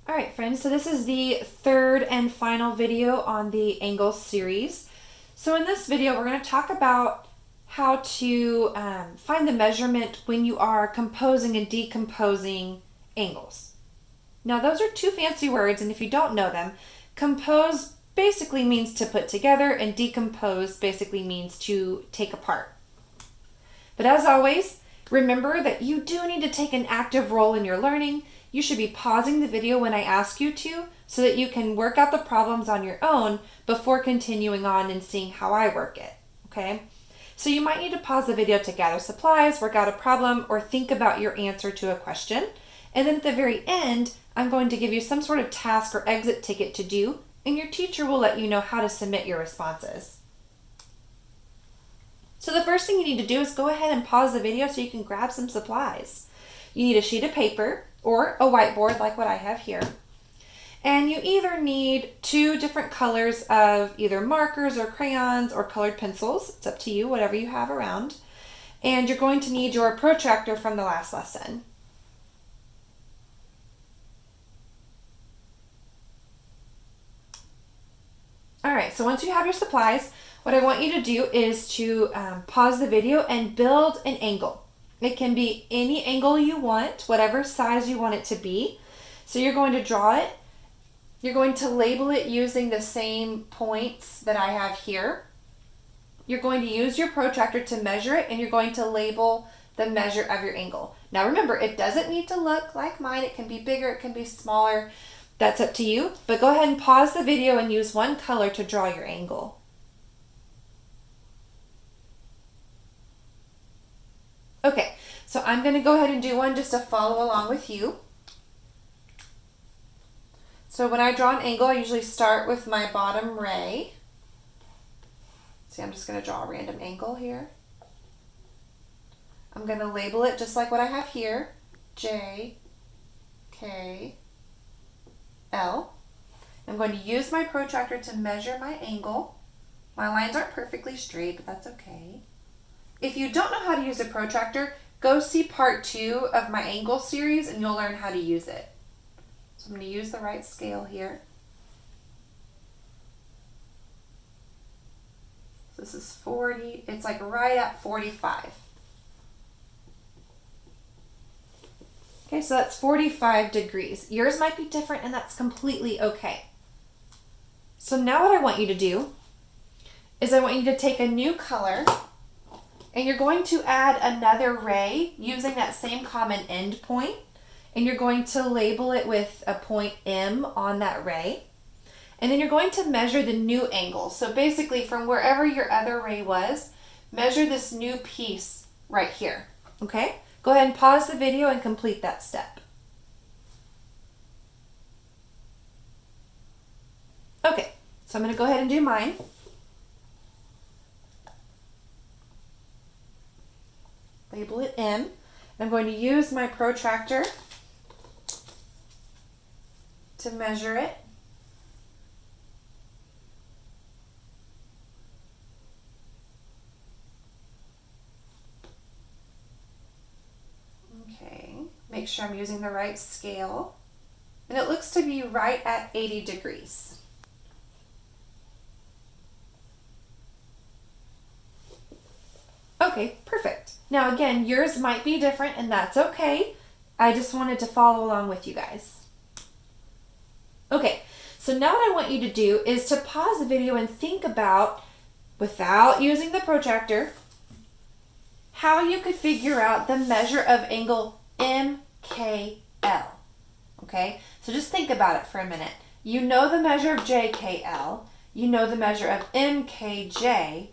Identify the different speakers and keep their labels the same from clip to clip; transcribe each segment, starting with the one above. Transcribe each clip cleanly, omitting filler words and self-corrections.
Speaker 1: All right, friends, so this is the third and final video on the angle series. So in this video, we're going to talk about how to find the measurement when you are composing and decomposing angles. Now, those are two fancy words, and if you don't know them, compose basically means to put together, and decompose basically means to take apart. But as always, remember that you do need to take an active role in your learning. You should be pausing the video when I ask you to so that you can work out the problems on your own before continuing on and seeing how I work it, okay? So you might need to pause the video to gather supplies, work out a problem, or think about your answer to a question. And then at the very end, I'm going to give you some sort of task or exit ticket to do, and your teacher will let you know how to submit your responses. So the first thing you need to do is go ahead and pause the video so you can grab some supplies. You need a sheet of paper or a whiteboard like what I have here. And you either need two different colors of either markers or crayons or colored pencils. It's up to you, whatever you have around. And you're going to need your protractor from the last lesson. All right, so once you have your supplies, what I want you to do is to pause the video and build an angle. It can be any angle you want, whatever size you want it to be. So you're going to draw it. You're going to label it using the same points that I have here. You're going to use your protractor to measure it, and you're going to label the measure of your angle. Now remember, it doesn't need to look like mine. It can be bigger, it can be smaller. That's up to you. But go ahead and pause the video and use one color to draw your angle. Okay, so I'm going to go ahead and do one just to follow along with you. So when I draw an angle, I usually start with my bottom ray. See, I'm just going to draw a random angle here. I'm going to label it just like what I have here, J, K, L. I'm going to use my protractor to measure my angle. My lines aren't perfectly straight, but that's okay. If you don't know how to use a protractor, go see part 2 of my angle series and you'll learn how to use it. So I'm going to use the right scale here. So this is 40, it's like right at 45. Okay, so that's 45 degrees. Yours might be different, and that's completely okay. So now what I want you to do is I want you to take a new color, and you're going to add another ray using that same common end point, and you're going to label it with a point M on that ray. And then you're going to measure the new angle. So basically from wherever your other ray was, measure this new piece right here, okay? Go ahead and pause the video and complete that step. Okay, so I'm going to go ahead and do mine. Label it M. I'm going to use my protractor to measure it. Okay, make sure I'm using the right scale. And it looks to be right at 80 degrees. Okay, perfect. Now again, yours might be different, and that's okay. I just wanted to follow along with you guys. Okay, so now what I want you to do is to pause the video and think about, without using the protractor, how you could figure out the measure of angle MKL. Okay, so just think about it for a minute. You know the measure of JKL, you know the measure of MKJ.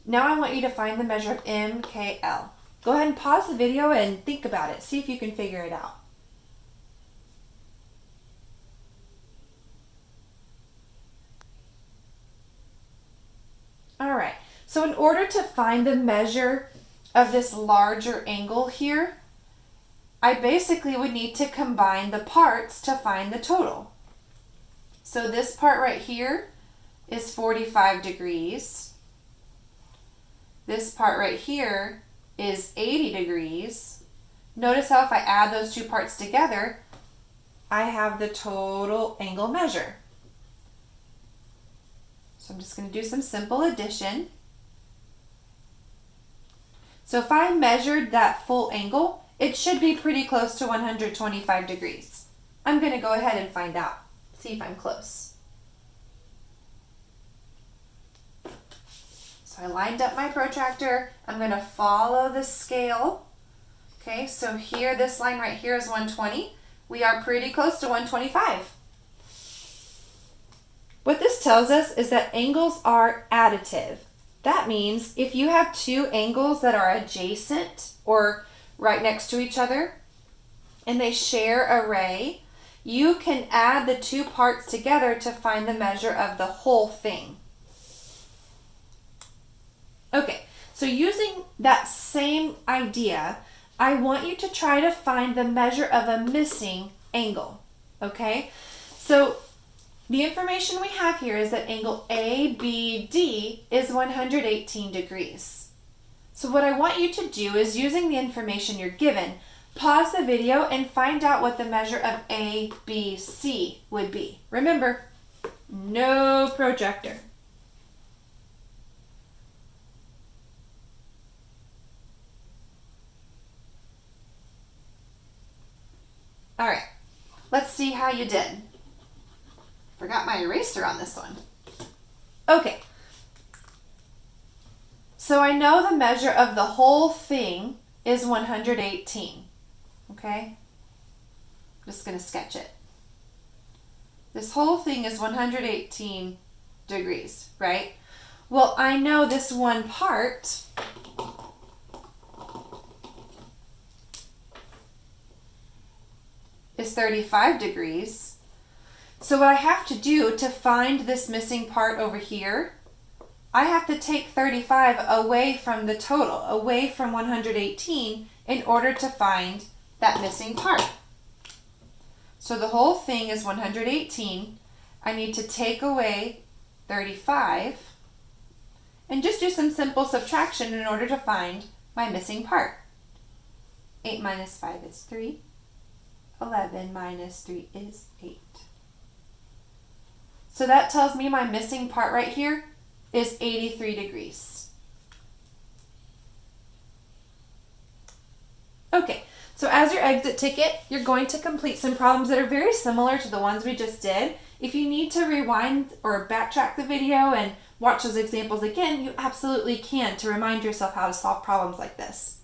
Speaker 1: Now I want you to find the measure of MKL. Go ahead and pause the video and think about it. See if you can figure it out. All right, so in order to find the measure of this larger angle here, I basically would need to combine the parts to find the total. So this part right here is 45 degrees. This part right here is 80 degrees. Notice how if I add those two parts together, I have the total angle measure. So I'm just going to do some simple addition. So if I measured that full angle, it should be pretty close to 125 degrees. I'm going to go ahead and find out, see if I'm close. So I lined up my protractor. I'm going to follow the scale. Okay, so here, this line right here is 120. We are pretty close to 125. What this tells us is that angles are additive. That means if you have two angles that are adjacent or right next to each other and they share a ray, you can add the two parts together to find the measure of the whole thing. Okay, so using that same idea, I want you to try to find the measure of a missing angle. Okay, so the information we have here is that angle ABD is 118 degrees. So what I want you to do is, using the information you're given, pause the video and find out what the measure of ABC would be. Remember, no protractor. All right, let's see how you did. Forgot my eraser on this one. Okay. So I know the measure of the whole thing is 118. Okay? I'm just going to sketch it. This whole thing is 118 degrees, right? Well, I know this one part is 35 degrees. So what I have to do to find this missing part over here, I have to take 35 away from the total, away from 118, in order to find that missing part. So the whole thing is 118. I need to take away 35 and just do some simple subtraction in order to find my missing part. 8 minus 5 is 3. 11 minus 3 is 8. So that tells me my missing part right here is 83 degrees. Okay, so as your exit ticket, you're going to complete some problems that are very similar to the ones we just did. If you need to rewind or backtrack the video and watch those examples again, you absolutely can, to remind yourself how to solve problems like this.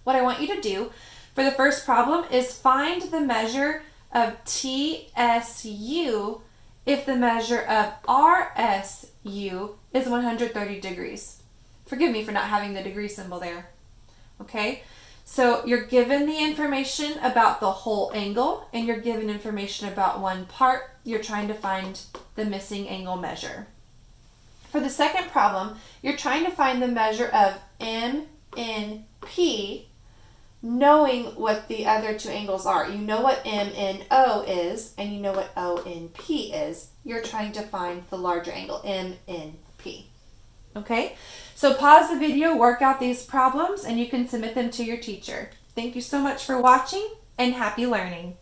Speaker 1: What I want you to do for the first problem is find the measure of TSU if the measure of RSU is 130 degrees. Forgive me for not having the degree symbol there. Okay, so you're given the information about the whole angle and you're given information about one part. You're trying to find the missing angle measure. For the second problem, you're trying to find the measure of MNP, knowing what the other two angles are. You know what MNO is, and you know what ONP is. You're trying to find the larger angle, MNP. Okay? So pause the video, work out these problems, and you can submit them to your teacher. Thank you so much for watching, and happy learning.